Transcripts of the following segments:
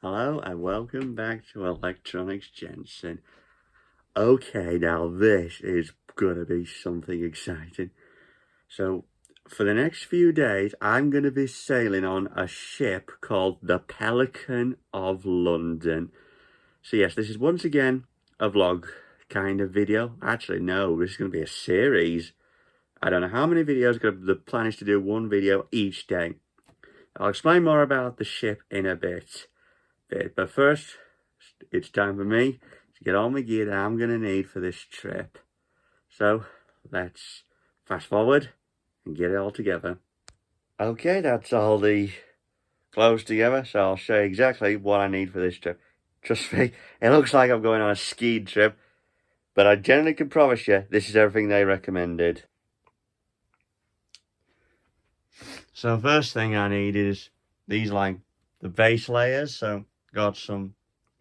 Hello and welcome back to Electronics Jensen. Okay, now this is gonna be something exciting. So, for the next few days, I'm gonna be sailing on a ship called the Pelican of London. So yes, this is once again a vlog kind of video. Actually, no, this is gonna be a series. I don't know how many videos, the plan is to do one video each day. I'll explain more about the ship in a bit. But first, it's time for me to get all my gear that I'm going to need for this trip. So, let's fast forward and get it all together. Okay, that's all the clothes together, so I'll show you exactly what I need for this trip. Trust me, it looks like I'm going on a ski trip, but I generally can promise you this is everything they recommended. So first thing I need is these, like, the base layers. So got some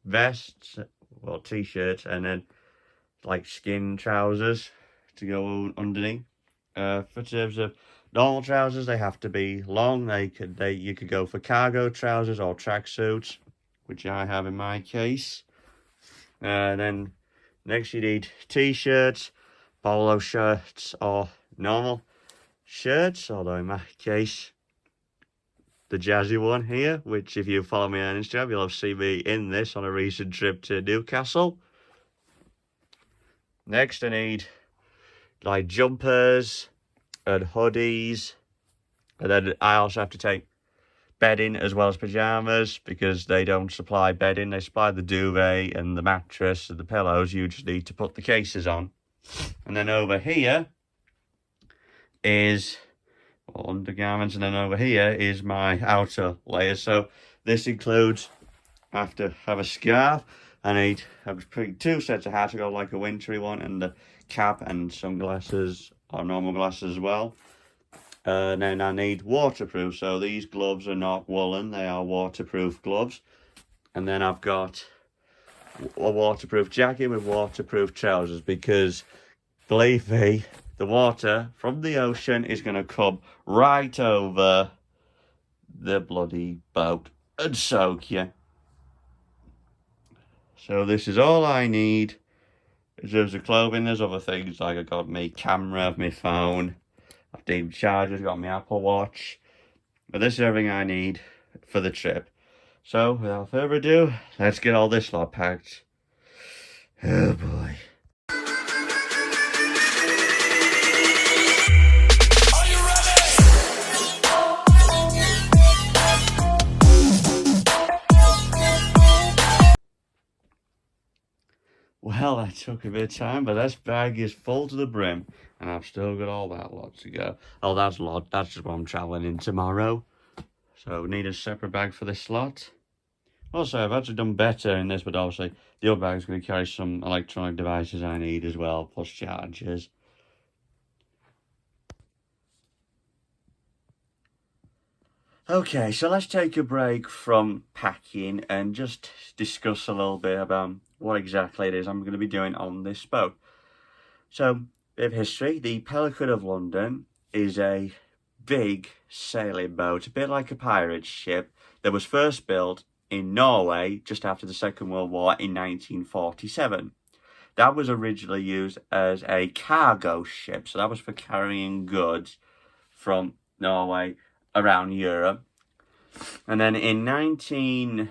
vests, well, t-shirts, and then like skin trousers to go underneath. For terms of normal trousers, they have to be long. You could go for cargo trousers or tracksuits, which I have in my case. Then next you need t-shirts, polo shirts, or normal shirts, although in my case the jazzy one here, which if you follow me on Instagram, you'll have seen me in this on a recent trip to Newcastle. Next I need like jumpers and hoodies, and then I also have to take bedding as well as pyjamas because they don't supply bedding, they supply the duvet and the mattress and the pillows. You just need to put the cases on. And then over here is undergarments, and then over here is my outer layers. So this includes, I have to have a scarf. I'm putting 2 sets of hats. I got like a wintry one and the cap and sunglasses or normal glasses as well. Then I need waterproof. So these gloves are not woolen, they are waterproof gloves. And then I've got a waterproof jacket with waterproof trousers because, believe me, the water from the ocean is going to come right over the bloody boat and soak you. So this is all I need. In terms of clothing, there's other things like I got my camera, my phone, I've got chargers, got my Apple Watch. But this is everything I need for the trip. So without further ado, let's get all this lot packed. Oh boy. Well, that took a bit of time, but this bag is full to the brim, and I've still got all that lot to go. Oh, that's a lot. That's just what I'm travelling in tomorrow. So, need a separate bag for this lot. Also, I've actually done better in this, but obviously the other bag's going to carry some electronic devices I need as well, plus chargers. Okay, so let's take a break from packing and just discuss a little bit about what exactly it is I'm going to be doing on this boat. So, bit of history. The Pelican of London is a big sailing boat, a bit like a pirate ship, that was first built in Norway just after the Second World War in 1947. That was originally used as a cargo ship, so that was for carrying goods from Norway around Europe. And then in the 90s,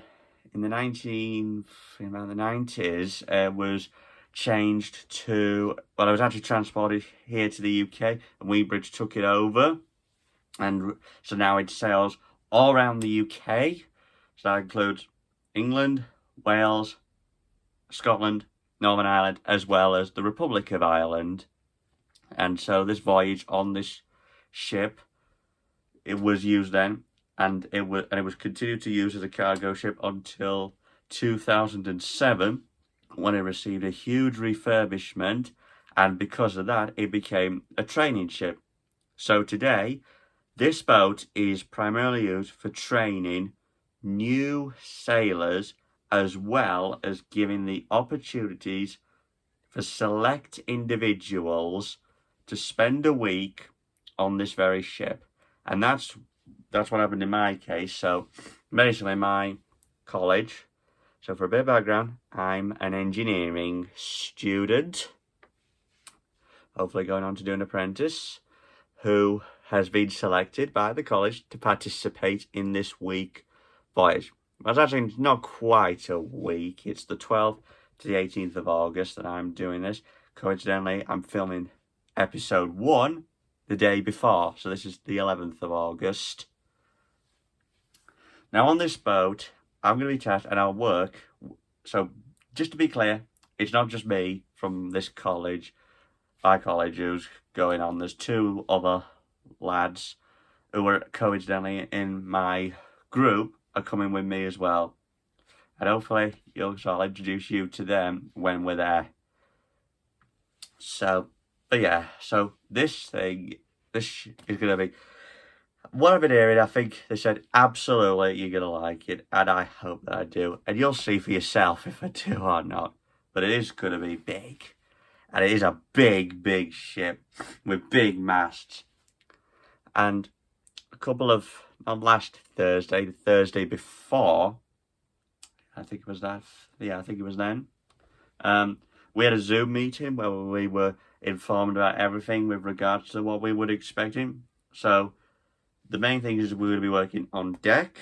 was changed to, well, it was actually transported here to the UK, and Weybridge took it over, and so now it sails all around the UK. So that includes England, Wales, Scotland, Northern Ireland, as well as the Republic of Ireland. And so this voyage on this ship, it was used then, and it was continued to use as a cargo ship until 2007, when it received a huge refurbishment, and because of that, it became a training ship. So today, this boat is primarily used for training new sailors, as well as giving the opportunities for select individuals to spend a week on this very ship. And that's what happened in my case. So basically my college. So for a bit of background, I'm an engineering student, hopefully going on to do an apprentice, who has been selected by the college to participate in this week Voyage. Well, it's actually not quite a week. It's the 12th to the 18th of August that I'm doing this. Coincidentally, I'm filming episode 1 the day before. So this is the 11th of August. Now on this boat, I'm going to be tasked and I'll work. So just to be clear, it's not just me from this college, my college, who's going on. There's 2 other lads who are coincidentally in my group are coming with me as well. And hopefully I'll introduce you to them when we're there. So, but yeah, so this is going to be, what I've been hearing, I think they said, absolutely, you're going to like it. And I hope that I do. And you'll see for yourself if I do or not. But it is going to be big. And it is a big, big ship with big masts. And a couple of, on last Thursday, the Thursday before, I think it was that, yeah, I think it was then, we had a Zoom meeting where we were informed about everything with regards to what we would expecting. So the main thing is we're going to be working on deck,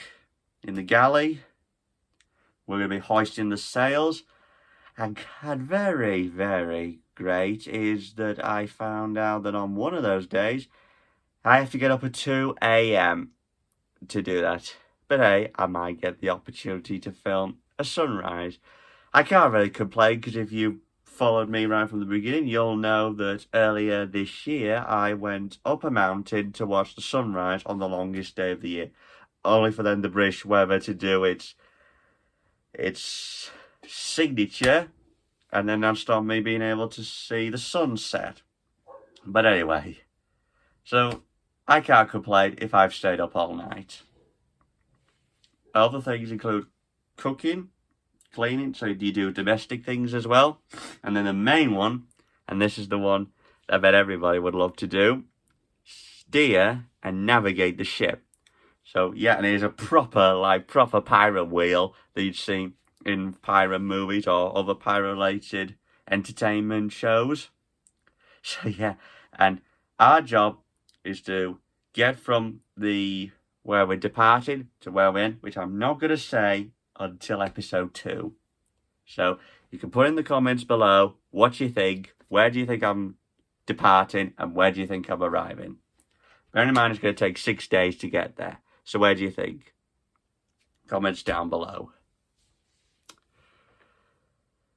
in the galley, we're going to be hoisting the sails, and very, very great is that I found out that on one of those days, I have to get up at 2 a.m. to do that. But hey, I might get the opportunity to film a sunrise. I can't really complain because if you followed me right from the beginning, you'll know that earlier this year I went up a mountain to watch the sunrise on the longest day of the year. Only for then the British weather to do its signature and then that stopped me being able to see the sunset. But anyway, so I can't complain if I've stayed up all night. Other things include cooking, cleaning, so do you do domestic things as well? And then the main one, and this is the one I bet everybody would love to do, steer and navigate the ship. So yeah, and it is a proper pirate wheel that you'd see in pirate movies or other pirate-related entertainment shows. So yeah, and our job is to get from where we're departing to where we're in, which I'm not going to say until episode 2. So you can put in the comments below what you think, where do you think I'm departing, and where do you think I'm arriving. Bearing in mind it's going to take 6 days to get there. So where do you think? Comments down below.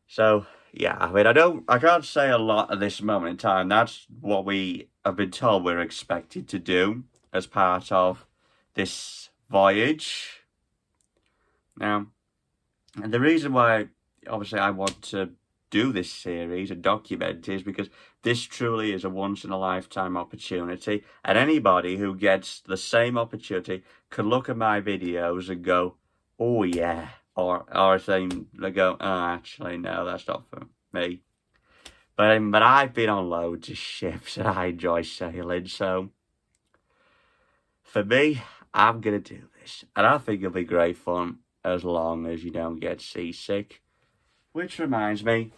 So yeah, I mean, I can't say a lot at this moment in time. That's what we have been told we're expected to do as part of this voyage. Now, and the reason why, obviously, I want to do this series and document is because this truly is a once-in-a-lifetime opportunity, and anybody who gets the same opportunity can look at my videos and go, oh yeah, or they go, oh, actually, no, that's not for me. But I've been on loads of ships and I enjoy sailing, so for me, I'm going to do this. And I think it'll be great fun as long as you don't get seasick. Which reminds me,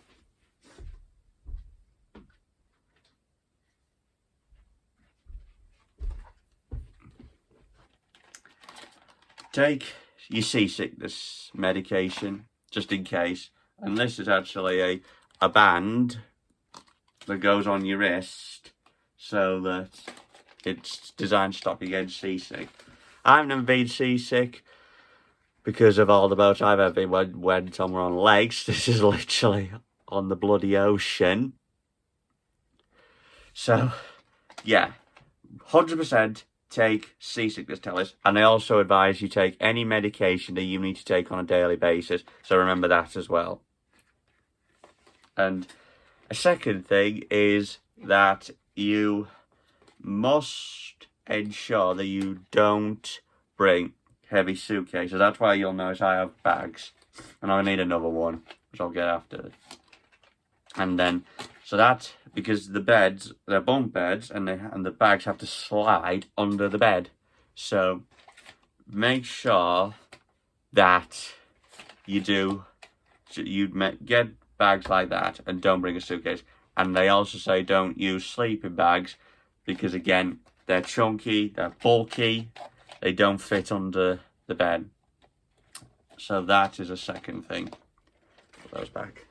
take your seasickness medication, just in case. And this is actually a band that goes on your wrist so that it's designed to stop you getting seasick. I've never been seasick because of all the boats I've ever been when some were on lakes. This is literally on the bloody ocean. So, yeah, 100% take seasickness tablets. And I also advise you take any medication that you need to take on a daily basis. So remember that as well. And a second thing is that you must ensure that you don't bring heavy suitcases. That's why you'll notice I have bags. And I need another one, which I'll get after. And then, so that's because the beds, they're bunk beds, and the bags have to slide under the bed. So make sure that get bags like that and don't bring a suitcase. And they also say don't use sleeping bags because, again, they're chunky, they're bulky, they don't fit under the bed. So that is a second thing. Put those back.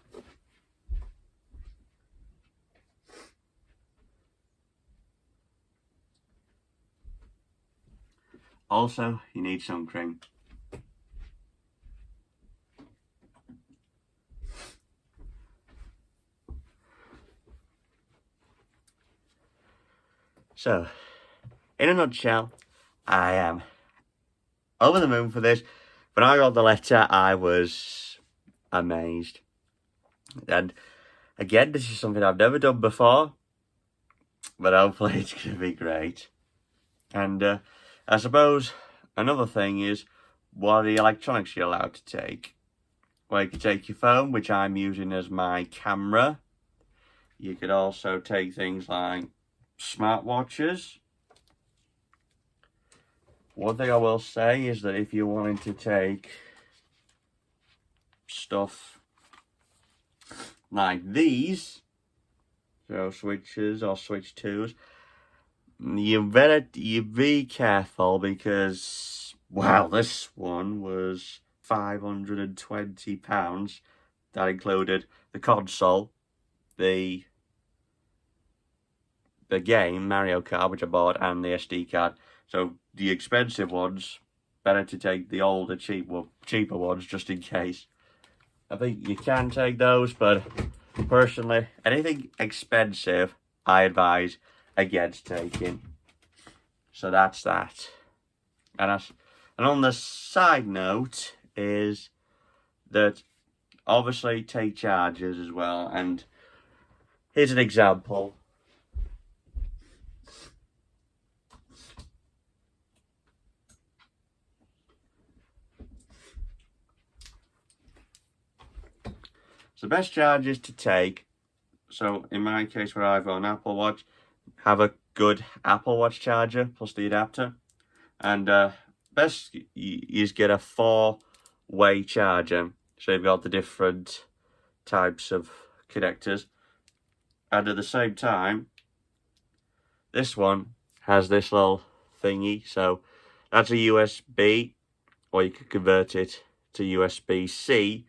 Also, you need sun cream. So, in a nutshell, I am over the moon for this. When I got the letter, I was amazed. And again, this is something I've never done before, but hopefully it's going to be great. And I suppose another thing is, what are the electronics you're allowed to take? Well, you can take your phone, which I'm using as my camera. You could also take things like smartwatches. One thing I will say is that if you're wanting to take stuff like these, so switches or switch 2s, you be careful because, well, this one was £520. That included the console, the game Mario Kart, which I bought, and the SD card. So the expensive ones, better to take the older, cheaper ones just in case. I think you can take those, but personally, anything expensive, I advise against taking. So that's that. And on the side note is that obviously take chargers as well. And here's an example. So the best chargers to take, so in my case where I've got an Apple Watch, have a good Apple Watch charger plus the adapter. And best is get a 4-way charger. So you've got the different types of connectors. And at the same time, this one has this little thingy. So that's a USB, or you could convert it to USB-C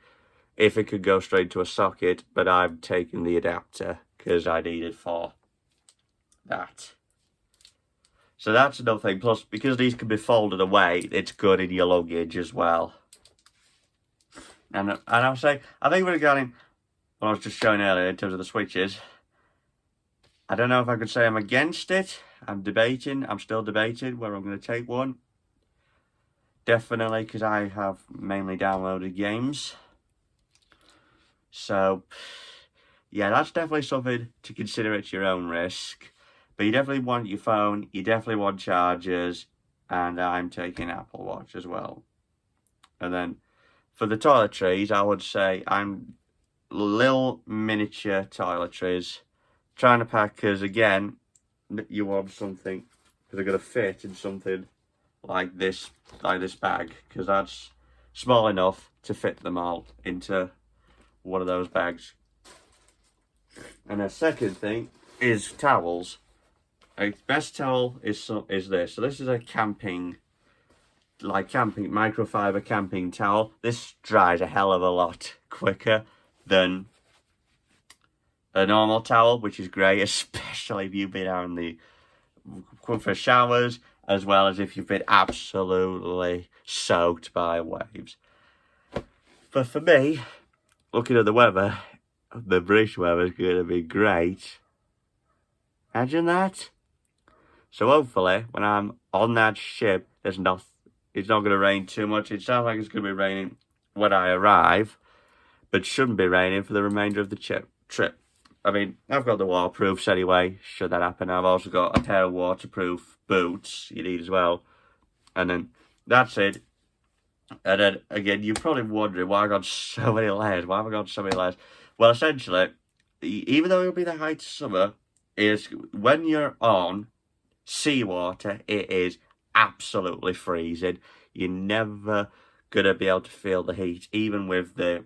if it could go straight to a socket. But I'm taking the adapter because I need it for that. So that's another thing. Plus, because these can be folded away, it's good in your luggage as well. And I'll say, I think regarding what I was just showing earlier in terms of the switches, I don't know if I could say I'm against it. I'm still debating whether I'm going to take one. Definitely, because I have mainly downloaded games. So, yeah, that's definitely something to consider at your own risk. But you definitely want your phone, you definitely want chargers, and I'm taking Apple Watch as well. And then for the toiletries, I would say I'm little miniature toiletries. Trying to pack, because again, you want something because they're going to fit in something like this bag, because that's small enough to fit them all into one of those bags. And the second thing is towels. A best towel is this. So this is a camping microfiber camping towel. This dries a hell of a lot quicker than a normal towel, which is great, especially if you've been out in the for showers, as well as if you've been absolutely soaked by waves. But for me, looking at the weather, the British weather is going to be great. Imagine that. So hopefully, when I'm on that ship, it's not going to rain too much. It sounds like it's going to be raining when I arrive, but shouldn't be raining for the remainder of the trip. I mean, I've got the waterproofs anyway, should that happen. I've also got a pair of waterproof boots you need as well. And then that's it. And then, again, you're probably wondering why I got so many layers. Why have I got so many layers? Well, essentially, even though it'll be the height of summer, is when you're on seawater, it is absolutely freezing. You're never going to be able to feel the heat, even with the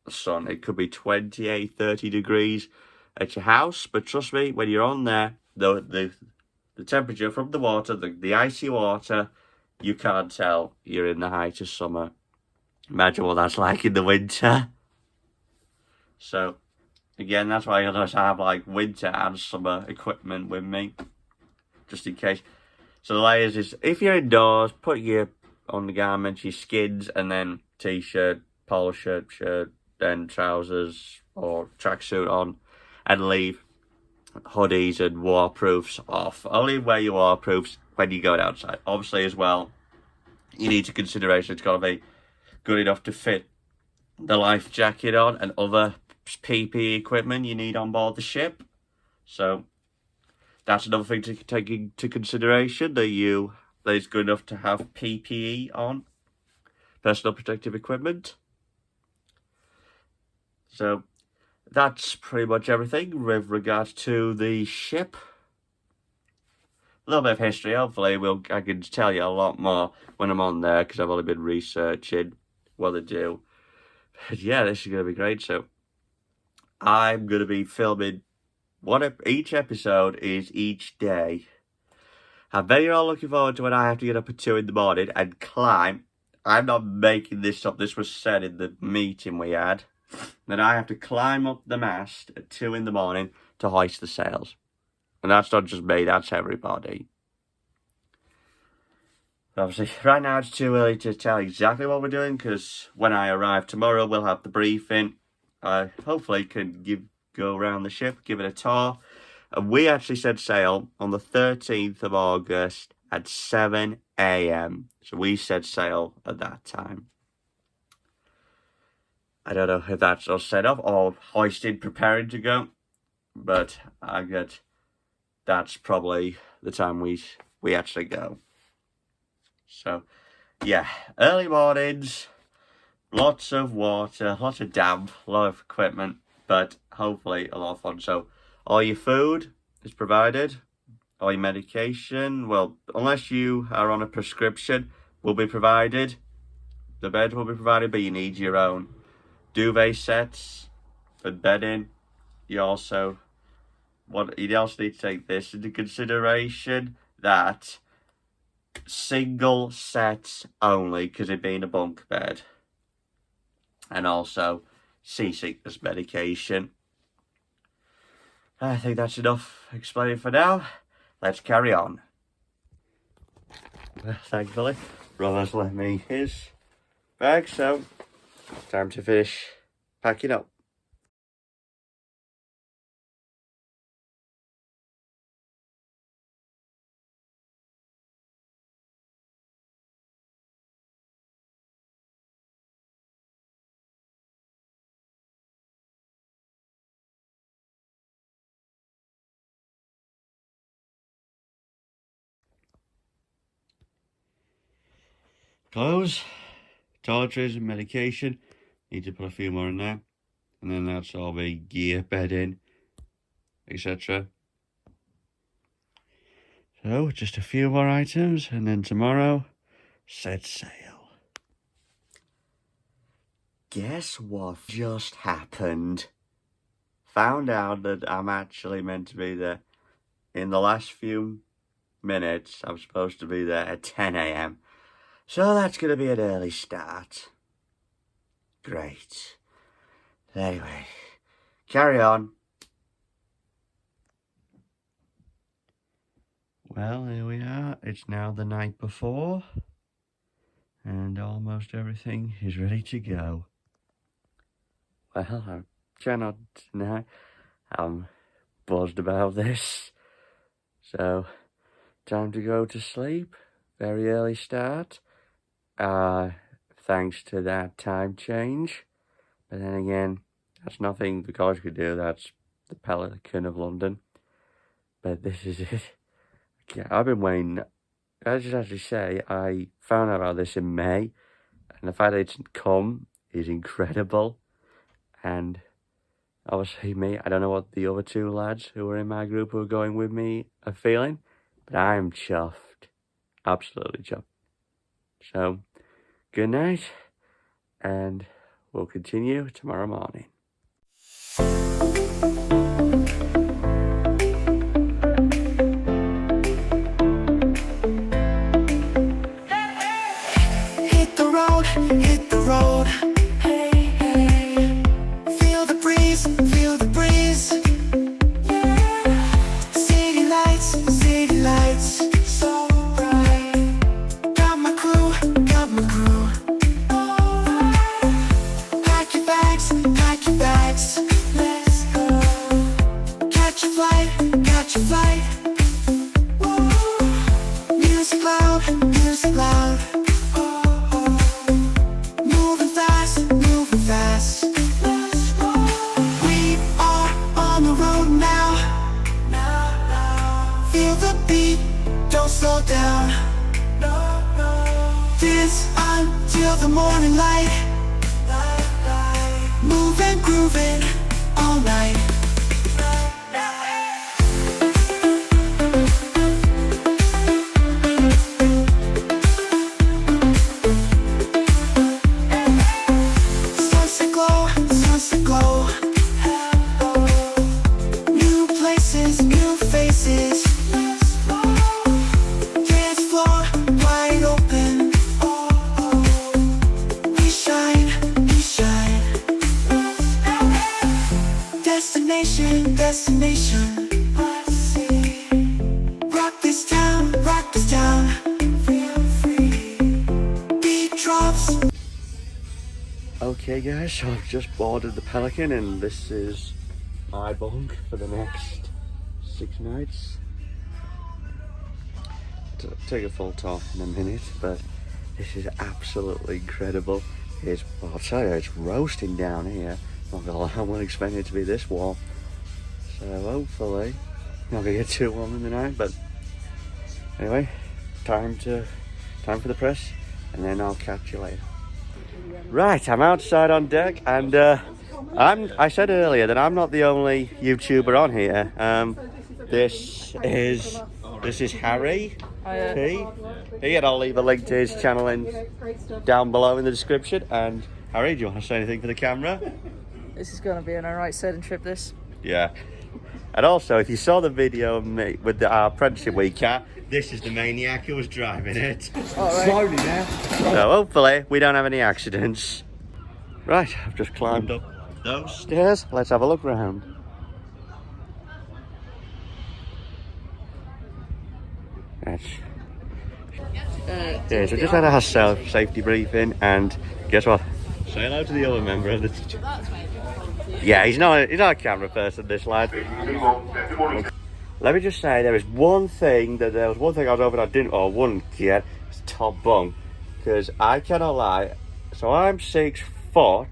sun. It could be 28, 30 degrees at your house, but trust me, when you're on there, the temperature from the water, the icy water, you can't tell you're in the height of summer. Imagine what that's like in the winter. So, again, that's why I always have like winter and summer equipment with me, just in case. So the layers is, if you're indoors, put your undergarments, your skins, and then t-shirt, polo shirt, then trousers or tracksuit on, and leave hoodies and waterproofs off. Only wear your waterproofs when you go outside. Obviously, as well, you need to consideration it's got to be good enough to fit the life jacket on and other PPE equipment you need on board the ship. So that's another thing to take into consideration, that it's good enough to have PPE on, personal protective equipment. So that's pretty much everything with regards to the ship. A little bit of history. Hopefully I can tell you a lot more when I'm on there, because I've only been researching what they do. But yeah, this is going to be great. So I'm going to be filming each episode is each day. I bet you're all looking forward to when I have to get up at 2 in the morning and climb. I'm not making this up. This was said in the meeting we had. That I have to climb up the mast at 2 in the morning to hoist the sails. And that's not just me, that's everybody. Obviously, right now it's too early to tell exactly what we're doing, because when I arrive tomorrow, we'll have the briefing. I hopefully can go around the ship, give it a tour. And we actually set sail on the 13th of August at 7 a.m. So we set sail at that time. I don't know if that's all set up or hoisted, preparing to go. But that's probably the time we actually go. So, yeah, early mornings, lots of water, lots of damp, a lot of equipment, but hopefully a lot of fun. So, all your food is provided, all your medication, well, unless you are on a prescription, will be provided. The bed will be provided, but you need your own duvet sets and bedding. You also need to take this into consideration, that single sets only, because it being a bunk bed. And also seasickness medication. I think that's enough explaining for now. Let's carry on. Thankfully, Brother's left me his bag, so time to finish packing up. Clothes, toiletries and medication. Need to put a few more in there. And then that's all the gear, bedding, etc. So, just a few more items, and then tomorrow, set sail. Guess what just happened? Found out that I'm actually meant to be there in the last few minutes. I'm supposed to be there at 10 a.m. So that's going to be an early start. Great. Anyway, carry on. Well, here we are. It's now the night before, and almost everything is ready to go. Well, I cannot deny I'm buzzed about this. So, time to go to sleep. Very early start. Thanks to that time change. But then again, that's nothing the college could do. That's the Pelican of London. But this is it. Yeah, I've been waiting. I just have to say, I found out about this in May, and the fact that it didn't come is incredible. And obviously me, I don't know what the other 2 lads who were in my group who were going with me are feeling, but I'm chuffed. Absolutely chuffed. So, good night, and we'll continue tomorrow morning. Hit the road. Hey, hey. Feel the breeze, feel the breeze. Yeah. City lights, so bright. Got my crew. Pack your bags, let's go. Catch a flight. Woo. Music loud. Moving fast. Let's go. We are on the road now. Feel the beat, don't slow down. Dance until the morning light. Moving, grooving all night. Sunset glow. New places, new faces. Dance floor wide open. We shine. Destination. Let's see. Rock this town. Feel free. Beat drops. Okay guys, so I've just boarded the Pelican and this is my bunk for the next 6 nights. I'll take a full tour in a minute, but this is absolutely incredible. I'll tell you, it's roasting down here. Not gonna lie, I wasn't expecting it to be this warm. So hopefully, not gonna get too warm in the night, but anyway, time for the press, and then I'll catch you later. Right, I'm outside on deck, and I said earlier that I'm not the only YouTuber on here. This is Harry P. Again, I'll leave a link to his channel down below in the description. And Harry, do you want to say anything for the camera? This is going to be an alright sailing trip, this. Yeah. And also, if you saw the video of me with our apprenticeship week cat, this is the maniac who was driving it. Right. Slowly now. So hopefully we don't have any accidents. Right, I've just climbed up those stairs. Let's have a look around. Yeah, so just had a safety briefing, and guess what? Say hello to the other member of the team. Yeah, he's not a camera person, this lad. Let me just say, there was one thing I was over that I wouldn't get. It's top bunk, because I cannot lie. So I'm 6 foot,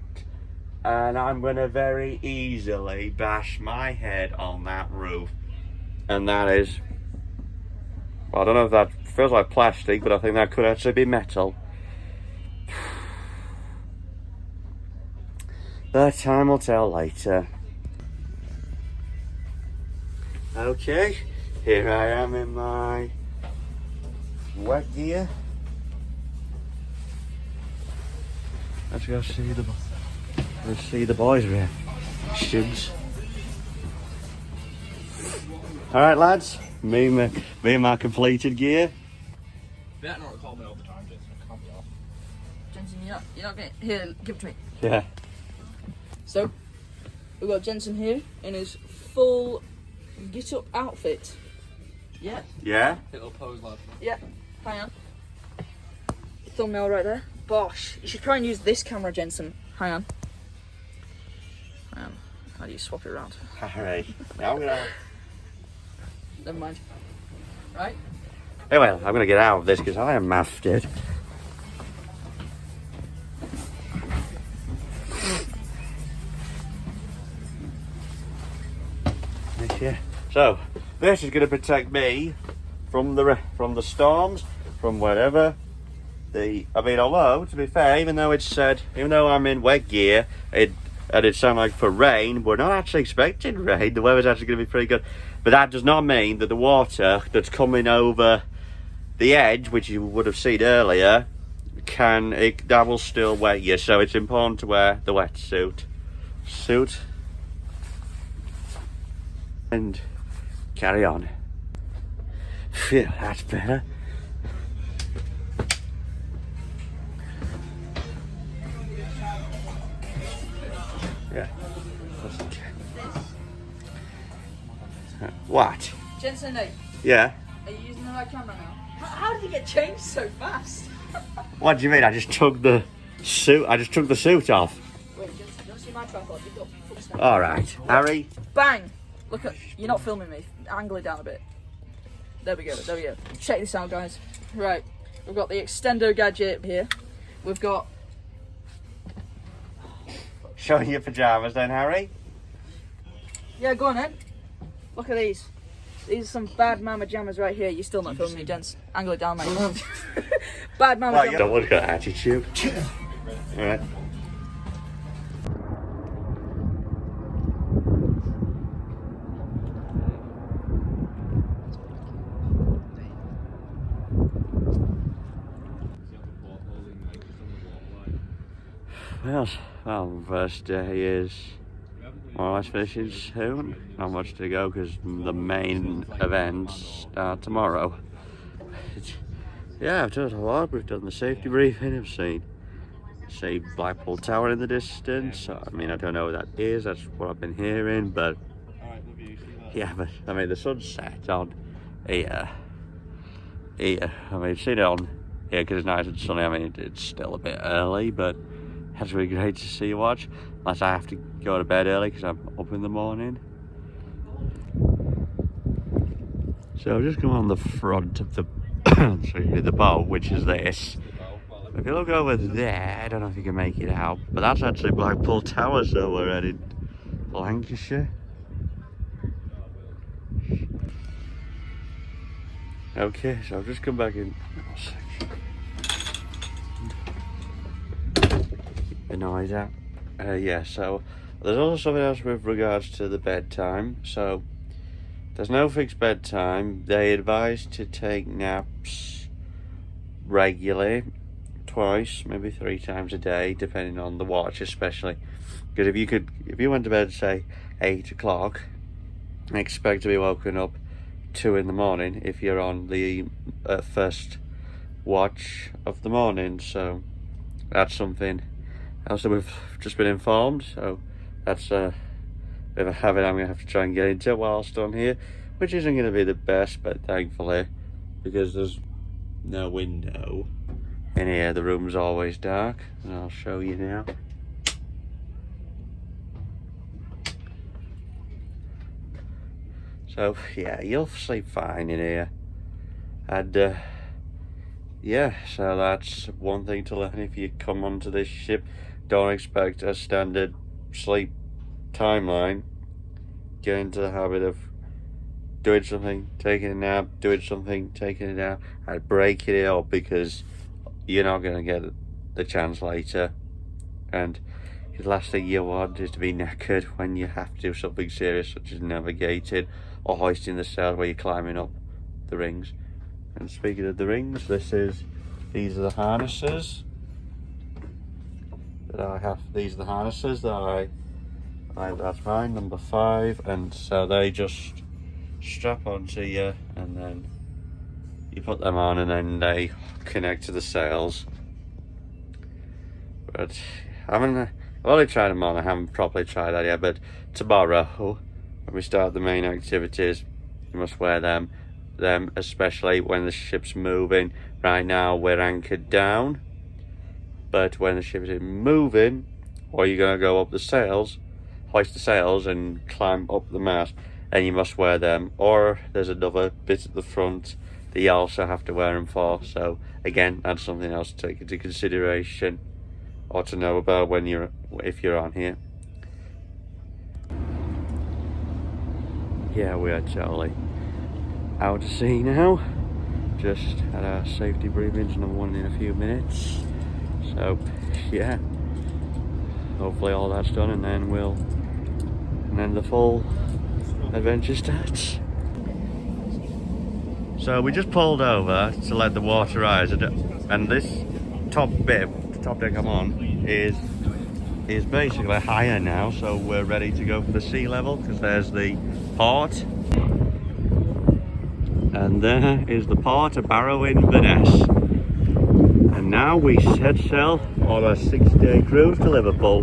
and I'm gonna very easily bash my head on that roof, and that is, well, I don't know if that feels like plastic, but I think that could actually be metal. But time will tell later. Okay, here I am in my wet gear. Let's go see the boys' reactions. All right, lads. Me and my completed gear. That not call me all the time, Jensen. Calm me off. Jensen, you're not getting... Here, give it to me. Yeah. So, we've got Jensen here in his full get-up outfit. Yeah? Yeah? Little pose, lad. Yeah. Hang on. Thumbnail right there. Bosh. You should try and use this camera, Jensen. Hang on. How do you swap it around? Alright. Now I'm gonna... Never mind. Right? Anyway, I'm gonna get out of this because I am mafted. Yeah. So this is going to protect me from the storms, from whatever. Although to be fair, even though I'm in wet gear, it'd sound like for rain. We're not actually expecting rain. The weather's actually going to be pretty good, but that does not mean that the water that's coming over the edge, which you would have seen earlier, that will still wet you, so it's important to wear the wetsuit. And carry on. Phew, that's better. Yeah. What? Jensen, Yeah. are you using the right camera now? How did you get changed so fast? What do you mean? I just took the suit off. Wait, Jensen, do you want to see my tripod? You've got footsteps. All right, Harry. Bang! Look at, you're not filming me. Angle it down a bit. There we go. Check this out, guys. Right, we've got the extendo gadget here. We've got. Showing your pajamas then, Harry. Yeah, go on then. Look at these. These are some bad mama jammers right here. You're still not filming me, gents. Angle it down, mate. Bad mama Well, jammers. someone's got attitude. All right. Well, first day is more or less finishing soon. Not much to go because the main events start tomorrow. Yeah, I've done a lot. We've done the safety briefing. I've seen Blackpool Tower in the distance. I mean, I don't know what that is. That's what I've been hearing. But yeah, but I mean, the sun's set on here. I mean, I've seen it on here because it's nice and sunny. I mean, it's still a bit early, but it's really great to see you watch. Unless I have to go to bed early because I'm up in the morning. So I've just come on the front of the the boat, which is this. If you look over there, I don't know if you can make it out, but that's actually Blackpool Tower, so we're heading Lancashire. Okay, so I've just come back in. The noise out. Yeah, so there's also something else with regards to the bedtime. So there's no fixed bedtime. They advise to take naps regularly, twice, maybe 3 times a day, depending on the watch, especially. Because if you went to bed, say 8 o'clock, expect to be woken up 2 in the morning if you're on the first watch of the morning. So that's something else that we've just been informed. So that's a bit of a habit I'm going to have to try and get into whilst on here, which isn't going to be the best, but thankfully, because there's no window in here, the room's always dark, and I'll show you now. So yeah, you'll sleep fine in here. And yeah, so that's one thing to learn if you come onto this ship. Don't expect a standard sleep timeline. Get into the habit of doing something, taking a nap, doing something, taking a nap, and break it up, because you're not going to get the chance later. And the last thing you want is to be knackered when you have to do something serious, such as navigating or hoisting the sails where you're climbing up the rings. And speaking of the rings, these are the harnesses that I have. These are the harnesses that that's mine, number 5, and so they just strap onto you, and then you put them on, and then they connect to the sails. But I've only tried them on. I haven't properly tried that yet. But tomorrow, when we start the main activities, you must wear them, especially when the ship's moving. Right now we're anchored down, but when the ship is moving, or you're going to go up the sails, hoist the sails and climb up the mast, and you must wear them. Or there's another bit at the front that you also have to wear them for. So again, that's something else to take into consideration, or to know about if you're on here. Yeah, we are totally out to sea now. Just had our safety briefings, another one in a few minutes. So yeah, hopefully all that's done, and then the full adventure starts. So we just pulled over to let the water rise, and this top bit, the top deck I'm on, is basically higher now, so we're ready to go for the sea level, because there's the port, and there is the port of Barrow Inverness. And now we set sail on a 6-day cruise to Liverpool.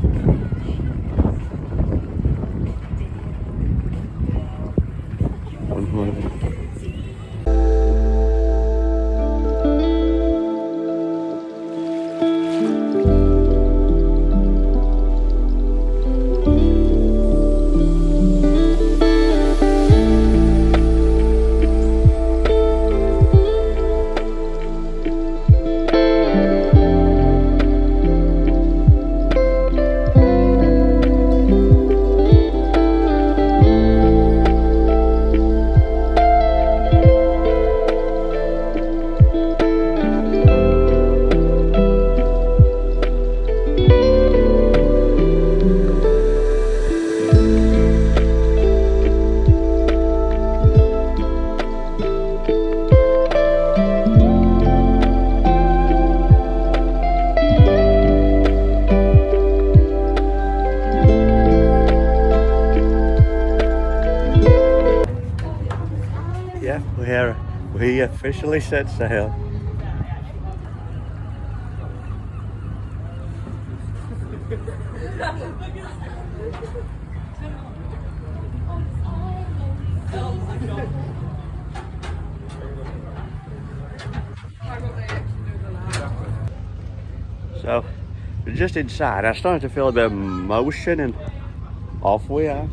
Yeah, we officially set sail. So, we're just inside. I started to feel a bit of motion, and off we are.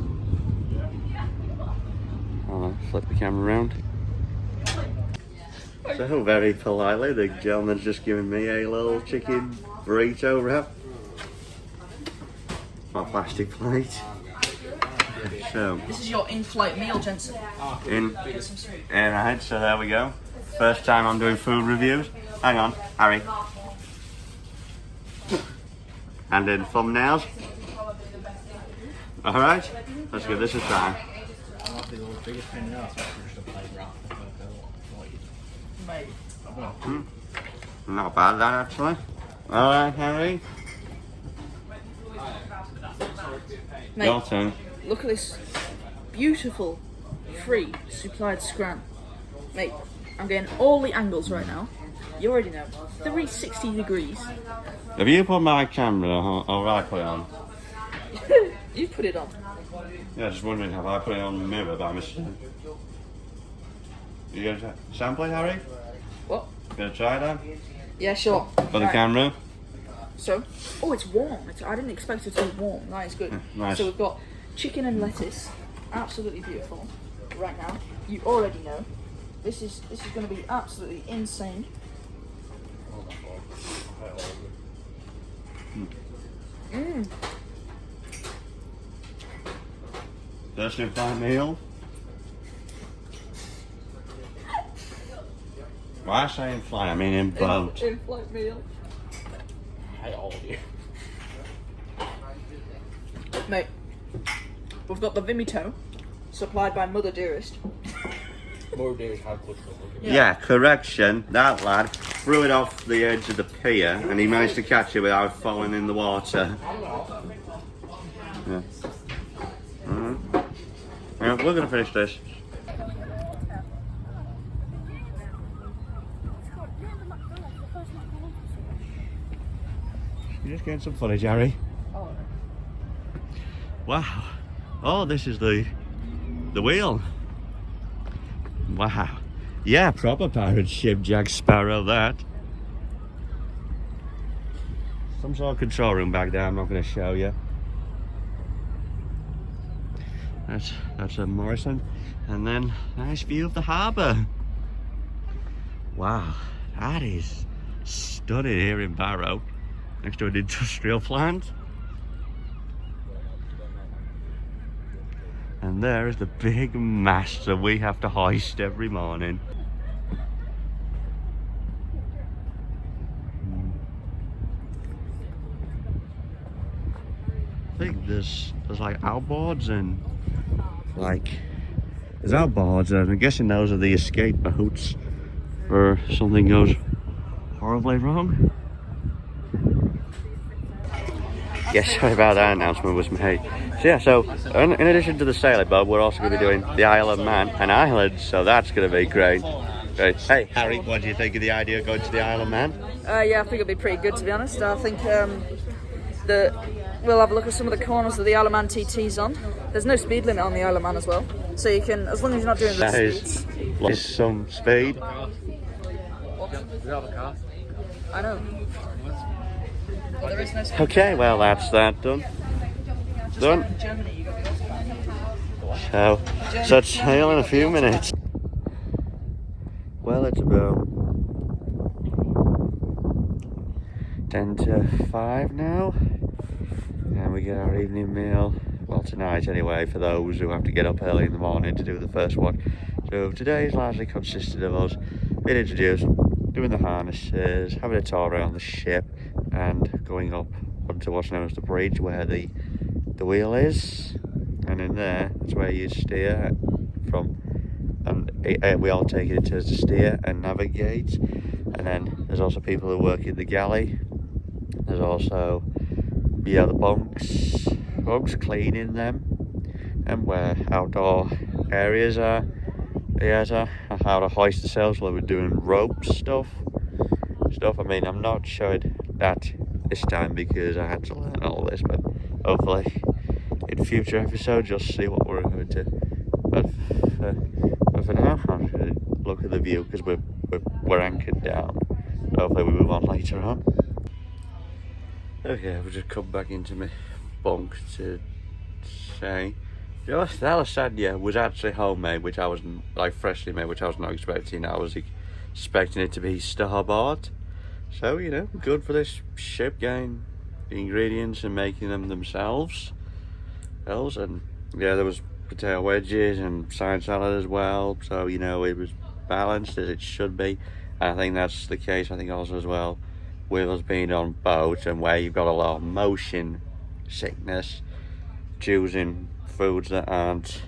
I'll flip the camera around. So very politely, the gentleman's just given me a little chicken burrito wrap. My plastic plate. So This is your in-flight meal, Jensen. Alright, so there we go. First time I'm doing food reviews. Hang on, Harry. And in thumbnails. Alright, let's give this a try. Mate. Not bad that actually. Alright, Harry. Your Mate, turn. look at this beautiful, free, supplied scran. Mate, I'm getting all the angles right now. You already know. 360 degrees. Have you put my camera on, or I put it on? You put it on. Yeah, just wondering, have I put it on the mirror by mistake? You gonna sample it, Harry? What? Gonna try that? Yeah, sure. For the Right. camera? So, oh, it's warm. I didn't expect it to be warm. That is good. Nice. So we've got chicken and lettuce. Absolutely beautiful. Right now, you already know. This is going to be absolutely insane. Mmm. First in flight meal. Why I say in flight? I mean in boat. In-flight meal. I all of you. Mate, we've got the Vimito, supplied by Mother Dearest. More days how close to Yeah, correction. That lad threw it off the edge of the pier and he managed to catch it without falling in the water. Yeah. Yeah, we're gonna finish this. You're just getting some footage, Harry. Oh. Wow. Oh, this is the wheel. Wow. Yeah, proper pirate ship, Jack Sparrow, that. Some sort of control room back there, I'm not going to show you. That's a Morrison. And then, nice view of the harbour. Wow, that is stunning here in Barrow, next to an industrial plant. And there is the big mast that we have to hoist every morning. I think there's like outboards and there's outboards, and I'm guessing those are the escape boats or something goes horribly wrong. yeah, sorry about that announcement was made. So yeah, so in addition to the sailor boat, we're also going to be doing the Isle of Man and Islands, so that's going to be great. Great. Hey, Harry, what do you think of the idea of going to the Isle of Man? Yeah, I think it'll be pretty good, to be honest. I think that we'll have a look at some of the corners that the Isle of Man TT's on. There's no speed limit on the Isle of Man as well, so you can, as long as you're not doing the That speeds. is some speed. We have a car. I know. Well, there is no speed. Okay, well that's that done. Done. In Germany, you got the So sail in a few minutes. Well, it's about 10 to 5 now, and we get our evening meal. Well, tonight anyway, for those who have to get up early in the morning to do the first one. So today's largely consisted of us being introduced, doing the harnesses, having a tour around the ship, and going up onto what's known as the bridge where the wheel is, and in there that's where you steer from, and we all take it in turns to steer and navigate. And then there's also people who work in the galley. There's also the bunks cleaning them, and where outdoor areas are. How to hoist the sails while we're doing rope stuff. I mean, I'm not showing that this time because I had to learn all this, but hopefully in future episodes you'll see what we're going to. But for now, I'm going to look at the view because we're anchored down. Hopefully we move on later on. Okay, I've just come back into my bunk to say, you know, the lasagna was actually homemade, which I wasn't, like freshly made, which I was not expecting. I was expecting it to be store-bought. So, you know, good for this ship, getting the ingredients and making them themselves. And yeah, there was potato wedges and side salad as well. So, you know, it was balanced as it should be. And I think that's the case, I think also as well, with us being on boat and where you've got a lot of motion sickness, choosing foods that aren't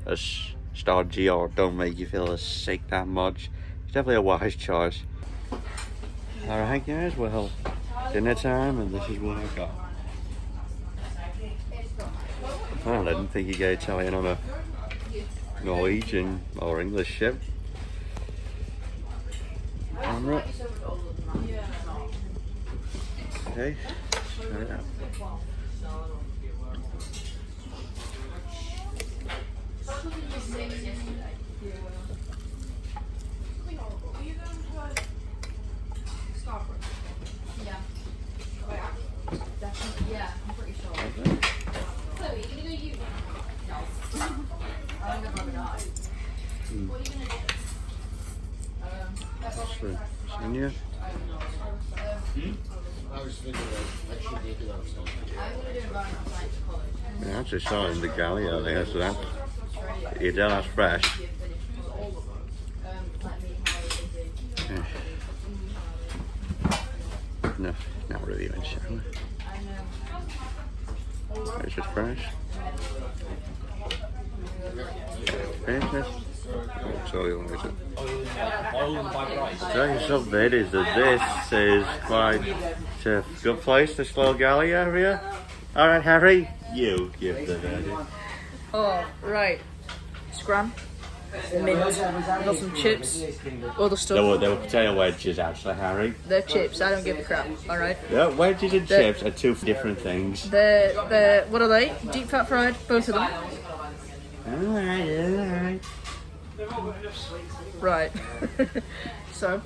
as stodgy or don't make you feel as sick that much, it's definitely a wise choice. Alright guys, well, dinner time, and this is what I got. Well, I didn't think you'd get Italian on a Norwegian or English ship. Camera. Okay, try it out. Yeah, I'm pretty sure. Chloe, you gonna go you? No. I'm gonna rub it out. What are you gonna do? Senior? I'm gonna do environmental science at college. I actually saw it in the galley earlier, so that, you know, that's fresh. Yeah. No, not reviewing, shall we? It's just fresh. Finish. So you want to tell you something is that this is quite a good place, this little galley area. Alright Harry, you give the verdict. Oh, right. Scram. Mint. Got some chips. Other stuff. There were potato wedges actually, Harry. They're chips, I don't give a crap, alright? Yeah, wedges and chips are two different things. They're, what are they? Deep fat fried, both of them. Alright. Right. So,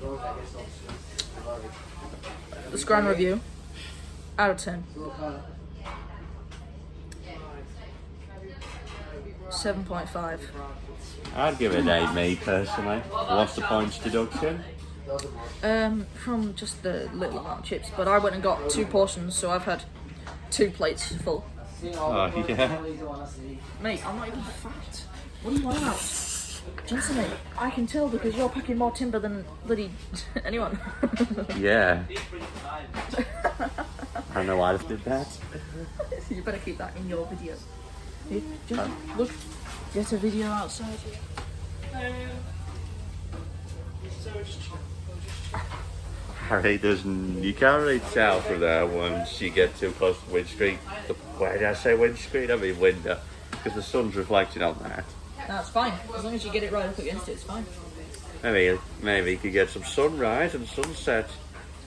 the Scran review, out of 10. 7.5. I'd give it an 8, me personally. What's the points deduction? From just the little amount of chips, but I went and got 2 portions, so I've had 2 plates full. Oh yeah. Mate, I'm not even fat. What are you on about? Jensen, mate, I can tell because you're packing more timber than bloody anyone. Yeah. I don't know why I did that. You better keep that in your video. Hey, just look, get a video outside here. Harry, you can't really tell from there once you get too close to the windscreen. Why did I say windscreen? I mean window. Because the sun's reflecting on that. No, it's fine. As long as you get it right up against it, it's fine. Maybe you could get some sunrise and sunset.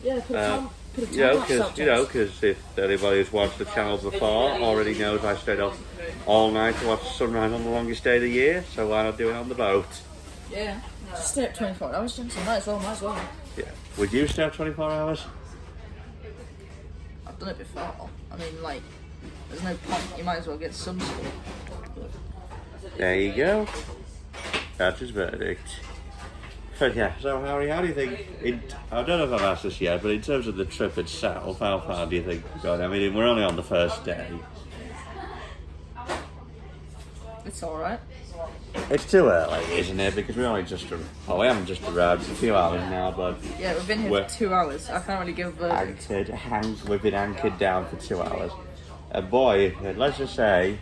Yeah, put a time Because if anybody who's watched the channel before already knows I stayed up all night to watch the sunrise on the longest day of the year, so why not do it on the boat? Yeah, just stay up 24 hours, so might as well. Yeah. Would you stay up 24 hours? I've done it before. I mean, like, there's no point. You might as well get some sort. There you go. That's his verdict. But yeah, so Harry, how do you think, I don't know if I've asked this yet, but in terms of the trip itself, how far do you think we're going? I mean, we're only on the first day. It's alright. It's too early, isn't it? Because we haven't just arrived. It's a few hours now, but... Yeah, we've been here for 2 hours. I can't really give a verdict. We've been anchored down for 2 hours. And boy, let's just say,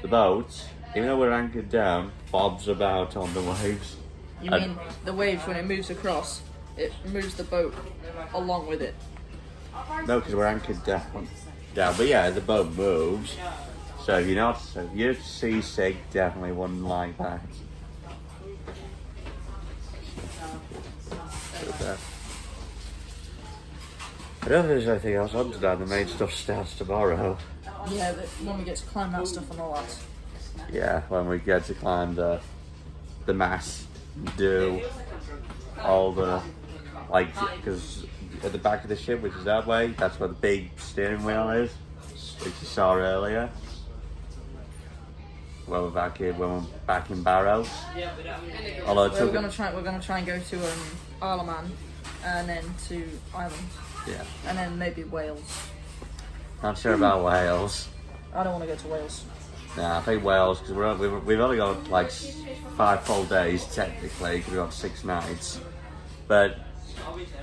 the boat, even though we're anchored down, bobs about on the waves. You mean the waves, when it moves across, it moves the boat along with it? No, because we're anchored down. But yeah, the boat moves. So if you're seasick, definitely wouldn't like that. I don't think there's anything else on today. The main stuff starts tomorrow. Yeah, but when we get to climb that stuff and all that. Yeah, when we get to climb the mast, do all the, like, because at the back of the ship, which is that way, that's where the big steering wheel is, which you saw earlier. When we're back in Barrows. Although we're gonna try and go to Isle of Man, and then to Ireland. Yeah. And then maybe Wales. Not sure about Wales. I don't want to go to Wales. Nah, I think Wales, because we've only got like 5 full days technically, because we've got 6 nights. But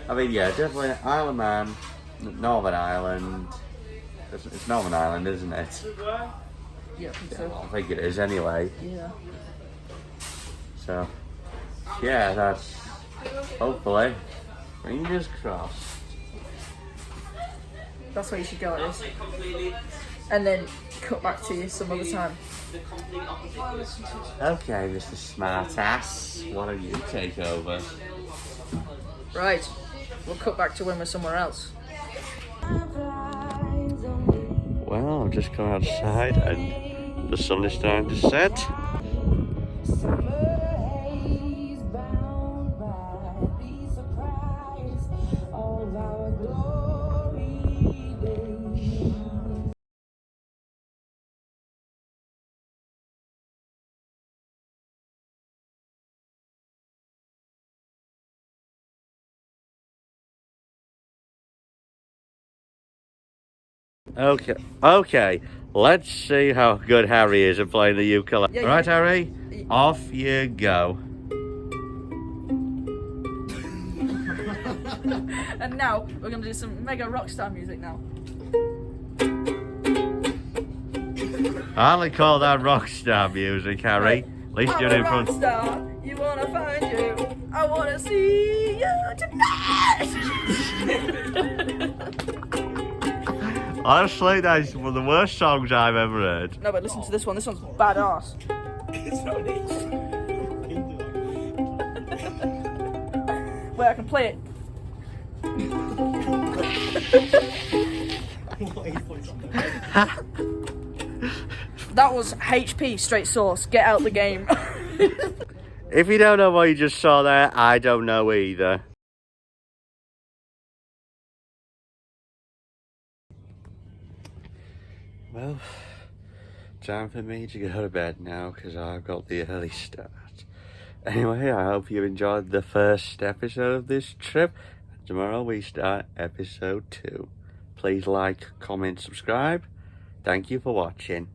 I mean, yeah, definitely Isle of Man, Northern Ireland. It's Northern Ireland, isn't it? Yeah, I think so. I think it is anyway. Yeah. So, yeah, that's hopefully, fingers crossed. That's where you should go, is. And then cut back to you some other time. Okay, Mr. Smartass, why don't you take over? Right. We'll cut back to when we're somewhere else. Well, I've just come outside and the sun is starting to set. Okay. Let's see how good Harry is at playing the ukulele. Yeah, right, Harry? Off you go. And now we're gonna do some mega rockstar music now. I only call that rockstar music, Harry. At least you're in front. Rockstar, you wanna find you. I wanna see you tonight. Honestly, that's one of the worst songs I've ever heard. No, but listen to this one. This one's badass. Wait, I can play it. That was HP straight sauce. Get out the game. If you don't know what you just saw there, I don't know either. Well, time for me to go to bed now because I've got the early start. Anyway, I hope you enjoyed the first episode of this trip. Tomorrow we start episode 2. Please like, comment, subscribe. Thank you for watching.